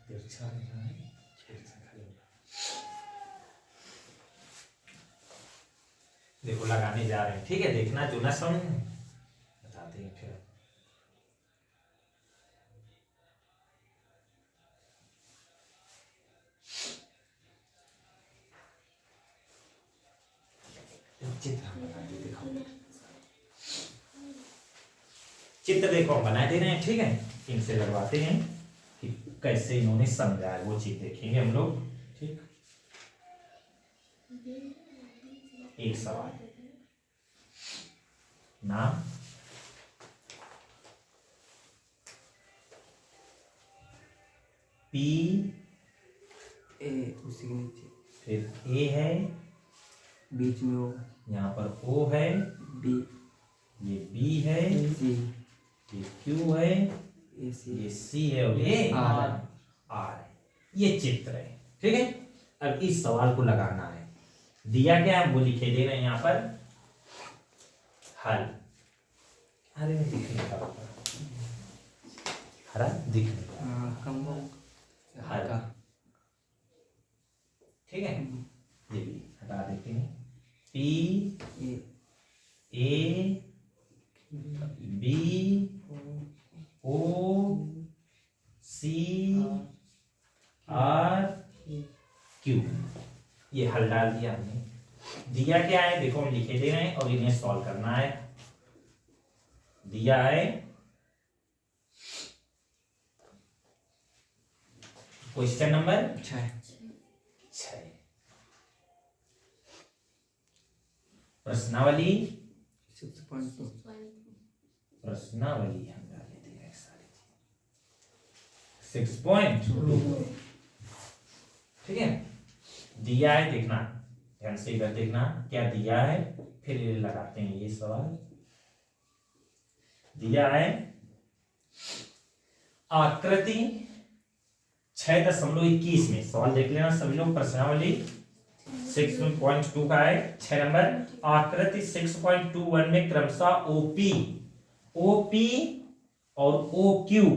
तिरछा हो रहा है, तिरछा खड़ा हो रहा है। देखो लगाने जा रहे हैं, ठीक है, देखना जो ना समझ बताते हैं फिर। चित्र हम बनाते दिखाओ, चित्र देखो हम बना दे रहे हैं, ठीक है, इनसे लगवाते हैं कि कैसे इन्होंने समझा है, वो चीज देखेंगे हम लोग। ठीक, एक सवाल, नाम, पी, ए उसी के नीचे, फिर ए है, बीच में ओ, यहाँ पर ओ है, बी, ये बी है, सी, ये क्यू है, ए सी, ये सी है और ये आर, आर है। ये चित्र है, ठीक है। अब इस सवाल को लगाना है, दिया क्या है वो लिखे दे रहे हैं यहाँ पर, हल। अरे में दिख नहीं रहा, हरा दिख नहीं रहा, कम हल, ठीक है। ये भी हटा देते हैं, P, A, B, O, C, R, Q. ये हल डाल दिया हमने। दिया क्या है देखो, हम लिखे दे रहे हैं और इन्हें सॉल्व करना है। दिया है क्वेश्चन नंबर 6, प्रश्नावली, 6.2, प्रश्नावली हम डाल देते हैं सारी चीज 6.2, ठीक है। दिया है, देखना ध्यान से इधर देखना क्या दिया है, फिर लगाते हैं ये सवाल। दिया है आकृति 6.21 में, सवाल देख लेना सभी लोग, प्रश्नावली 6.2 का है 6 नंबर। आकृति 6.21 में क्रमशः ओपी, ओपी और ओ क्यू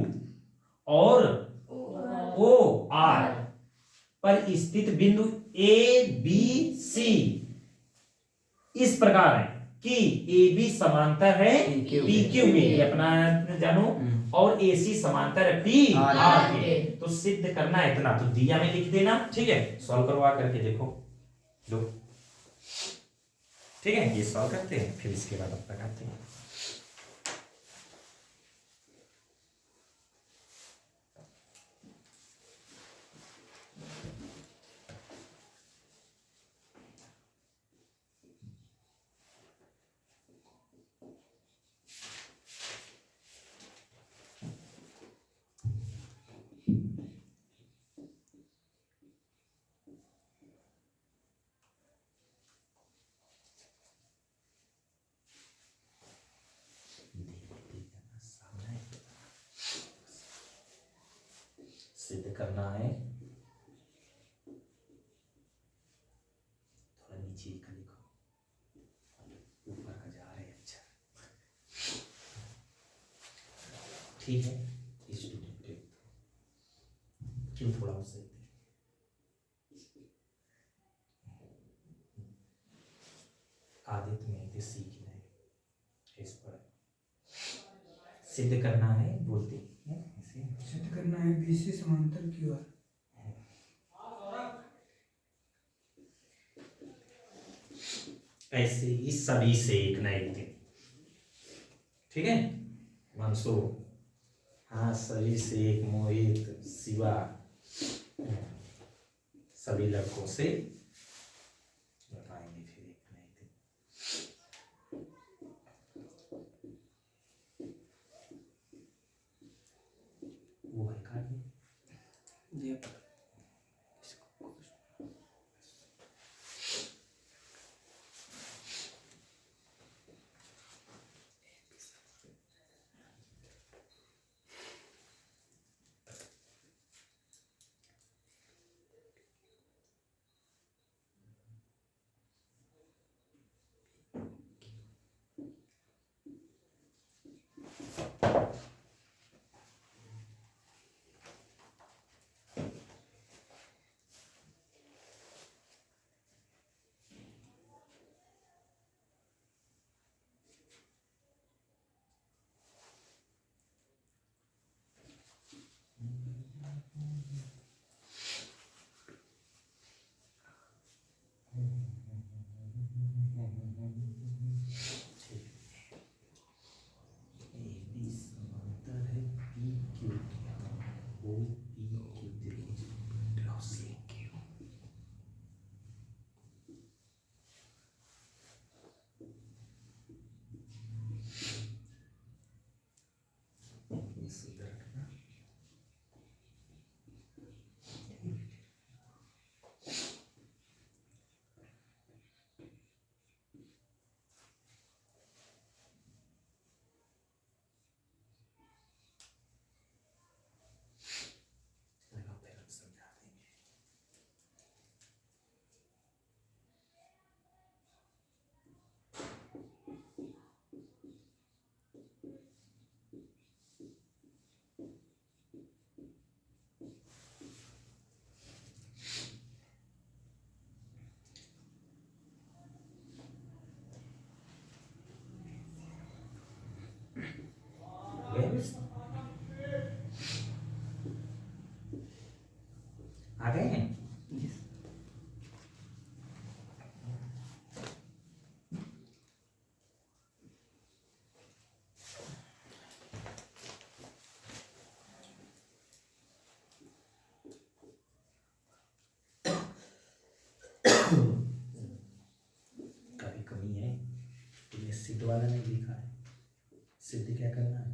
और ओ आर पर स्थित बिंदु ए बी सी इस प्रकार है कि ए बी समांतर है पी क्यू में, ये अपना जानो, और ए सी समांतर है पी आर के। तो सिद्ध करना है इतना, तो दिया में लिख देना, ठीक है। सॉल्व करवा करके देखो लो, ठीक है। ये सॉल्व करते हैं, फिर इसके बाद अब लगाते हैं। सिद्ध करना है, थोड़ा नीचे का लिखो, ऊपर का जा रहा है, अच्छा ठीक है। स्टूडेंट क्यों थोड़ा उससे आदित्य में सीख रहे, इस पर सिद्ध करना है, बोलते हैं सिद्ध करना है बीसी समांतर क्यू आर। ऐसे ही सभी से एक न एक दिन, ठीक है मनसो, हाँ सभी से एक, मोहित, शिवा, सभी लड़कों से बताएंगे फिर एक न एक दिन। वो है कार्य ये आ गए हैं। काफी कमी है, तो ये सिद्ध वाला नहीं लिखा है। सिद्ध क्या करना है?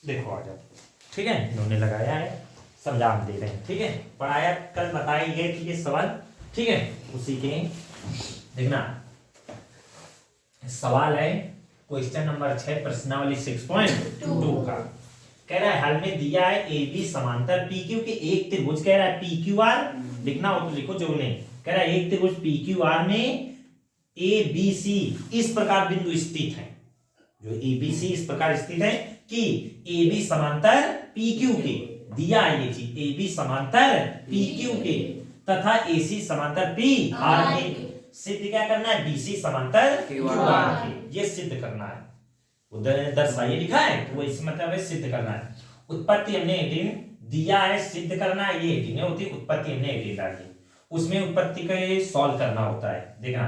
देखो आ जाओ, ठीक है। इन्होंने लगाया है, समझा दे रहे हैं, ठीक है। पढ़ाया कल बताया ये कि ये सवाल, ठीक है। उसी के देखना सवाल है क्वेश्चन नंबर 6 प्रश्नावली 6.2 का। कह रहा है हल में दिया है ए बी समांतर पी क्यू के एक त्रिभुज, कह रहा है पी क्यू आर, लिखना हो तो लिखो, जो नहीं कह रहा है एक त्रिभुज पी क्यू आर में ए बी सी इस प्रकार बिंदु स्थित है। जो ए बी सी इस प्रकार स्थित है कि ए बी समांतर पी क्यू के, दिया है ये चीज, ए बी समांतर पी क्यू के तथा ए सी समांतर पी आर के। सिद्ध क्या करना है? बी सी समांतर क्यू आर के, ये सिद्ध करना है। उधर दर्शाइए लिखा है, तो वो इस मतलब है सिद्ध करना है। उत्पत्ति हमने 18 दिया है, सिद्ध करना है ये 18 होती है। उत्पत्ति हमने 18 डाली, उसमें उत्पत्ति का ये सॉल्व करना होता है। देखना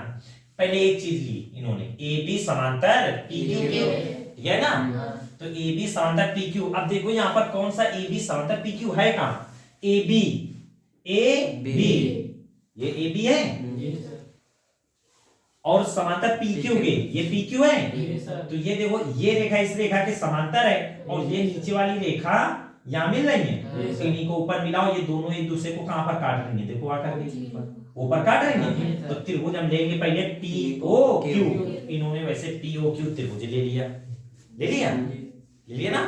पहले एक चीज ली इन्होंने, ए बी समांतर पी क्यू के, है ना। तो ए बी समांतर पी क्यू, अब देखो यहाँ पर कौन सा ए बी समांतर पी क्यू है कहाँ? ए बी, ए बी, ये ए बी है और समांतर पी क्यू के, ये पी क्यू है। तो ये देखो ये रेखा इस रेखा के समांतर है और ये नीचे वाली रेखा यहाँ मिल रही है। तो इन्हीं को ऊपर मिलाओ, ये दोनों एक दूसरे को कहां पर काट देंगे, देखो आकर के ऊपर काट रहे हैं तो त्रिभुज हम लेंगे पहले POQ। इन्होंने वैसे POQ त्रिभुज ले लिया ना।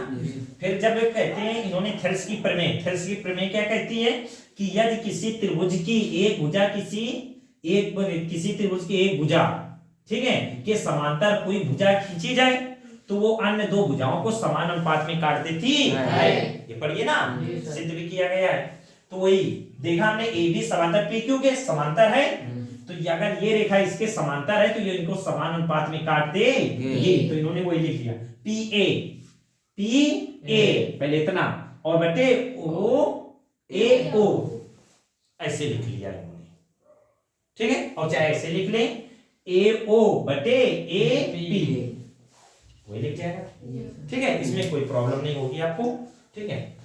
फिर जब कहते हैं इन्होंने थेल्स की प्रमेय क्या कहती है कि यदि किसी त्रिभुज की एक भुजा किसी त्रिभुज की एक भुजा, ठीक है, के समांतर कोई भुजा खींची जाए तो वो अन्य दो भुजाओं को समान अनुपात में काट देती है। ये पढ़िए ना, सिद्ध भी किया गया है। तो वही देखा हमने, AB समांतर PQ के समांतर है, तो अगर ये रेखा इसके समांतर है तो ये इनको समान अनुपात में काट दे ये, तो इन्होंने वही लिख लिया PA पहले इतना और बटे OAO ऐसे लिख लिया इन्होंने, ठीक है। और चाहे ऐसे लिख लें AO बटे AP, वही लिख जाएगा, ठीक है। इसमें कोई प्रॉब्लम नहीं होगी आपको, ठीक है।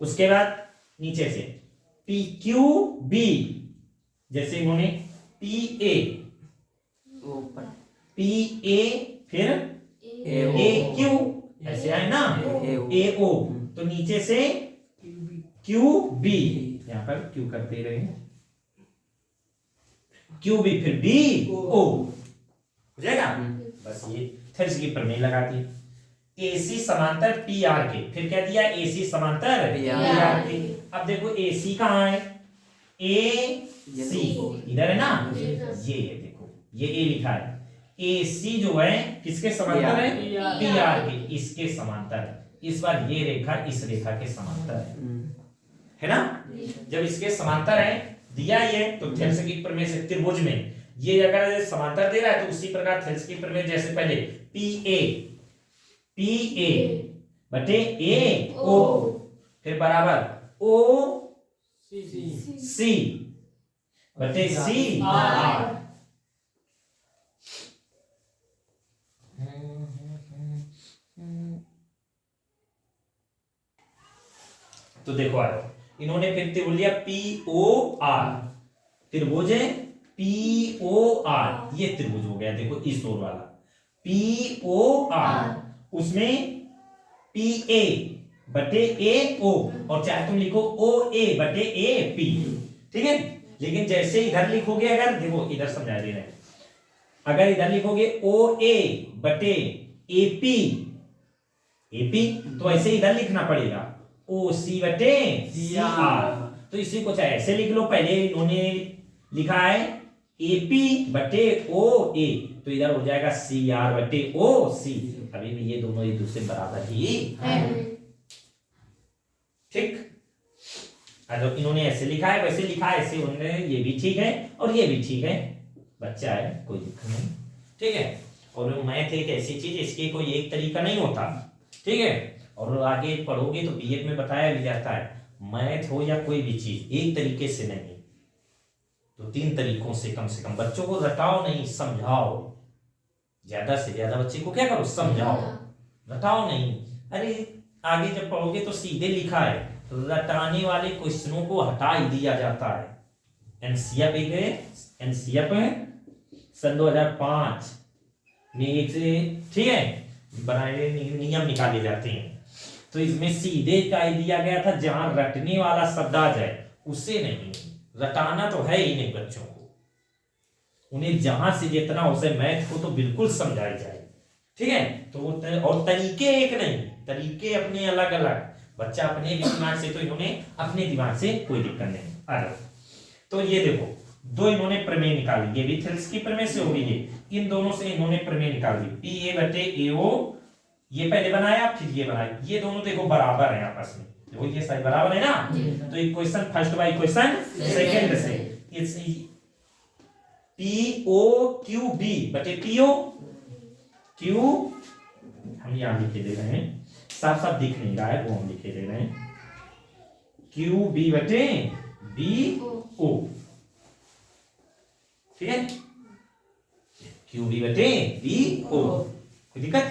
उसके बाद नीचे से PQB, जैसे इन्होंने PA फिर AQ ऐसे आए ना, AO, तो नीचे से QB, यहां पर Q करते रहे, QB फिर BO हो जाएगा। बस ये थेल्स की प्रमेय लगाती। AC समांतर PR के, फिर क्या दिया, AC समांतर PR के। अब देखो AC कहाँ है, AC इधर है ना, ये देखो ये A लिखा है। AC जो है किसके समांतर है, PR के, इसके समांतर है। इस बार ये रेखा इस रेखा के समांतर है ना। जब इसके समांतर है दिया ये, तो थेल्स की प्रमेय से त्रिभुज में ये अगर समांतर दे रहा है तो उसी प्रकार थेल्स की प्रमेय जैसे पहले PA बटे AO फिर बराबर OC बटे CR। तो देखो आयो, इन्होंने फिर त्रिभुज लिया POR, त्रिभुज है POR, ये त्रिभुज हो गया। देखो इस ओर वाला POR, उसमें PA बटे AO और चाहे तुम लिखो OA बटे AP, ठीक है। लेकिन जैसे इधर लिखोगे, अगर देखो इधर समझा दे रहे हैं, अगर इधर लिखोगे OA बटे AP तो ऐसे इधर लिखना पड़ेगा OC बटे CR। तो इसी को चाहे ऐसे लिख लो, पहले इन्होंने लिखा है AP बटे OA, तो इधर हो जाएगा CR बटे OC। अभी भी ये दोनों एक दूसरे बराबर ही है, ठीक। अगर इन्होंने ऐसे लिखा है वैसे लिखा है, ऐसे उन्होंने, ये भी ठीक है और ये भी ठीक है, बच्चा है कोई दिक्कत नहीं, ठीक है। और मैथ एक ऐसी चीज, इसके कोई एक तरीका नहीं होता, ठीक है। और आगे पढ़ोगे तो बीएड में बताया भी जाता है, मैथ हो या कोई भी चीज एक तरीके से नहीं, तो 3 तरीकों से कम बच्चों को रटाओ नहीं, समझाओ। ज्यादा से ज्यादा बच्चे को क्या करो, समझाओ, रटाओ नहीं। अरे आगे जब पढ़ोगे तो सीधे लिखा है, रटाने वाले क्वेश्चनों को हटा ही दिया जाता है। एनसीएफ सन 2005 में एक से, ठीक है, बनाए नियम निकाले जाते हैं, तो इसमें सीधे कह दिया गया था जहां रटने वाला शब्द आ जाए उसे नहीं, रटाना तो है ही नहीं बच्चों को, उन्हें जहां से जितना हो सके मैथ को तो बिल्कुल समझाई जाए, ठीक है। तो और तरीके एक नहीं, तरीके अपने अलग अलग, बच्चा अपने दिमाग से, तो इन्होंने अपने दिमाग से कोई दिक्कत नहीं आ रहा। तो ये देखो 2 इन्होंने प्रमेय निकाली, ये भी थेल्स की प्रमेय से होगी, ये इन दोनों से इन्होंने प्रमेय निकाल दी। PA बटे AO ये पहले बनाया, फिर ये बनाया, ये दोनों देखो बराबर है आपस में, देखो ये साइड बराबर है ना। तो equation first by equation second से, इट्स POQB बटे PO Q, हम यहां लिखे दे रहे हैं, साफ साफ दिख नहीं रहा है, वो हम लिखे दे रहे हैं QB बटे BO, ठीक है। QB बटे BO, कोई दिक्कत?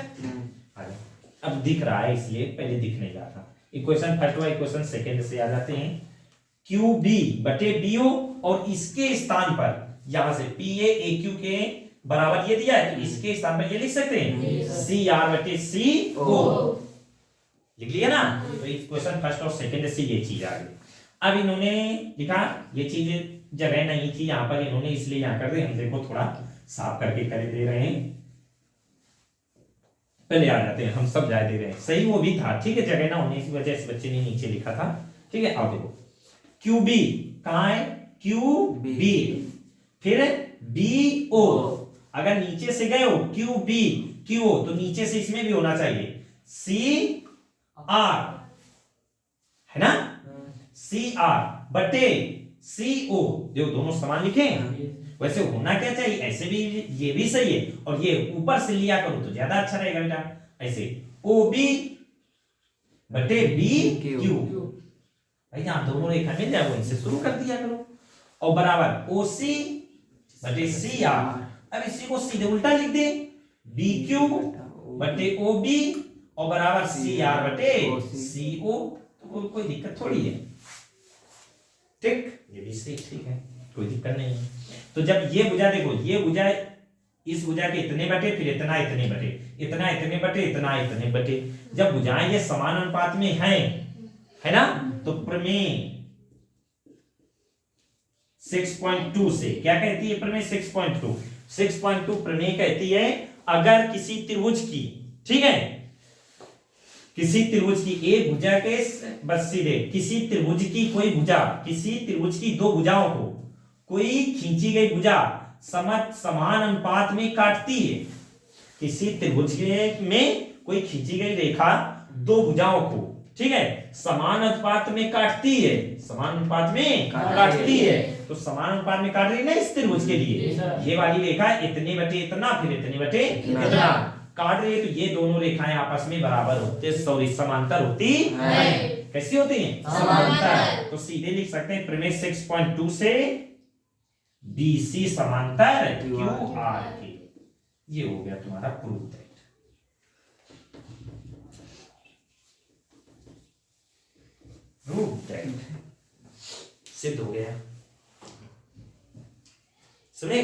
अब दिख रहा है इसलिए, पहले दिख नहीं रहा था। Equation first by equation second से आ जाते हैं। QB बटे BO और इसके स्थान पर यहां से PA AQ के बराबर ये दिया है, तो इसके स्थान पर ये लिख सकते हैं CR बटे CO, लिख लिया ना। तो इक्वेशन फर्स्ट और सेकंड से ये चीज आ गई। अब इन्होंने लिखा, ये चीज जगह नहीं थी यहाँ पर, इन्होंने इसलिए यहाँ कर दे। हम देखो थोड़ा साफ करके कर दे रहे हैं, पहले आ जाते हैं, हम सब जाए दे रहे हैं। सही वो भी था, ठीक है, जगह ना होने की वजह से बच्चे ने नीचे लिखा था, ठीक है। आओ देखो क्यू बी कहाँ है, क्यू बी, फिर बी ओ, अगर नीचे से गए हो क्यू बी क्यू ओ तो नीचे से इसमें भी होना चाहिए सी आर, है ना, सी आर बटे सी ओ, देखो दोनों समान लिखे हैं। वैसे होना क्या चाहिए, ऐसे भी ये भी सही है, और ये ऊपर से लिया करो तो ज्यादा अच्छा रहेगा बेटा। ऐसे ओ बी बटे बी क्यू, भाई यहाँ दोनों रेखा मिल जाए वो इनसे शुरू कर दिया करो, और बराबर ओ सी बटे सी आर। अब इसी को सीधे उल्टा लिख दे, बी क्यू बटे ओ बी और बराबर सी आर बटे सी ओ, तो कोई दिक्कत थोड़ी है, ठीक, ये भी सही, ठीक है, कोई दिक्कत नहीं है। तो जब ये भुजा देखो, ये भुजा इस भुजा के इतने बटे, फिर इतना इतने बटे, इतना इतने बटे, इतना इतने बटे, जब भुजाएं ये समान अनुपात में हैं, है ना, तो प्रमेय 6.2 से क्या कहती है, प्रमेय 6.2 प्रमेय कहती है अगर किसी त्रिभुज की, ठीक है, किसी त्रिभुज की एक भुजा के बस सीधे किसी त्रिभुज की कोई भुजा, किसी त्रिभुज की दो भुजाओं को कोई खींची गई भुजा समान अनुपात में काटती है, किसी त्रिभुज में कोई खींची गई रेखा दो भुजाओं को, ठीक है, समान अनुपात में काटती है, समान अनुपात में काटती है, तो समान अनुपात में काट रही है ना इस त्रिभुज के लिए, ये वाली रेखा इतने बटे इतना, फिर इतने बटे इतना काट रही है, तो ये दोनों रेखाएं आपस में बराबर होते, सॉरी समांतर होती है। कैसी होती हैं, समांतर। तो सीधे लिख सकते हैं प्रमेय 6.2 से BC समांतर QR के, ये हो गया तुम्हारा प्रूफ दैट, सिद्ध हो गया, सुने।